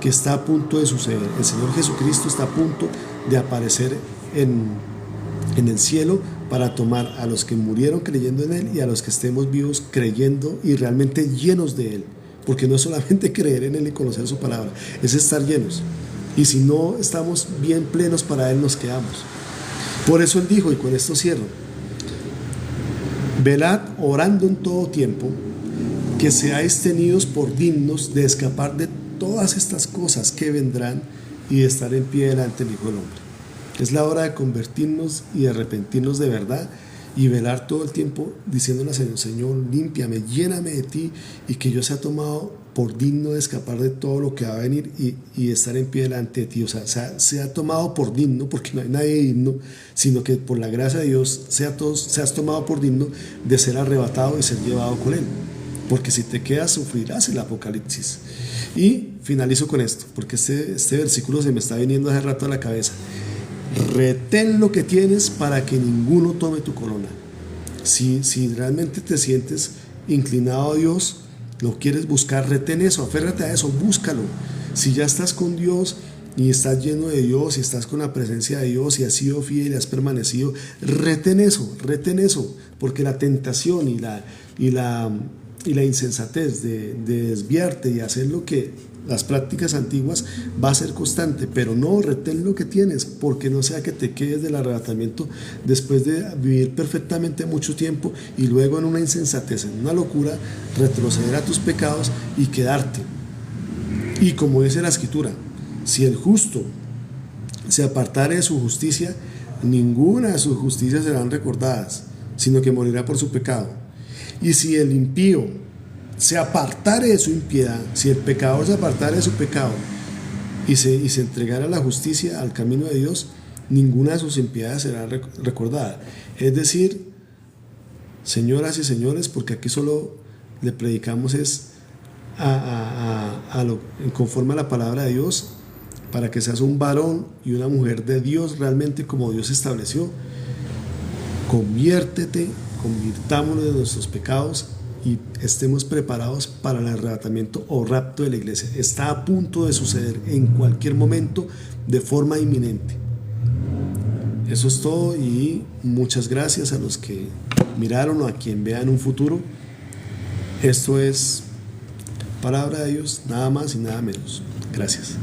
que está a punto de suceder. El Señor Jesucristo está a punto de aparecer en el cielo para tomar a los que murieron creyendo en Él y a los que estemos vivos creyendo y realmente llenos de Él. Porque no es solamente creer en Él y conocer su palabra, es estar llenos. Y si no estamos bien plenos para Él, nos quedamos. Por eso Él dijo, y con esto cierro: velad orando en todo tiempo, que seáis tenidos por dignos de escapar de todas estas cosas que vendrán y de estar en pie delante del Hijo del Hombre. Es la hora de convertirnos y de arrepentirnos de verdad, y velar todo el tiempo diciéndole al Señor: Señor, límpiame, lléname de ti, y que yo sea tomado por digno de escapar de todo lo que va a venir y estar en pie delante de ti. O sea, sea tomado por digno, porque no hay nadie digno, sino que por la gracia de Dios seas tomado por digno de ser arrebatado y ser llevado con Él. Porque si te quedas, sufrirás el apocalipsis. Y finalizo con esto, porque este versículo se me está viniendo hace rato a la cabeza. Retén lo que tienes para que ninguno tome tu corona. Si realmente te sientes inclinado a Dios, lo quieres buscar, retén eso, aférrate a eso, búscalo. Si ya estás con Dios y estás lleno de Dios y estás con la presencia de Dios y has sido fiel y has permanecido, retén eso, porque la tentación y la insensatez de desviarte y hacer lo que las prácticas antiguas va a ser constante, pero no, retén lo que tienes, porque no sea que te quedes del arrebatamiento después de vivir perfectamente mucho tiempo y luego en una insensatez, en una locura, retroceder a tus pecados y quedarte. Y como dice la Escritura, si el justo se apartare de su justicia, ninguna de sus justicias serán recordadas, sino que morirá por su pecado. Y si el impío se apartare de su impiedad, si el pecador se apartare de su pecado y se entregara a la justicia, al camino de Dios, ninguna de sus impiedades será recordada. Es decir, señoras y señores, porque aquí solo le predicamos es conforme a la palabra de Dios, para que seas un varón y una mujer de Dios realmente como Dios estableció. Conviértete, convirtámonos de nuestros pecados y estemos preparados para el arrebatamiento o rapto de la iglesia. Está a punto de suceder en cualquier momento, de forma inminente. Eso es todo, y muchas gracias a los que miraron o a quien vean un futuro. Esto es palabra de Dios, nada más y nada menos. Gracias.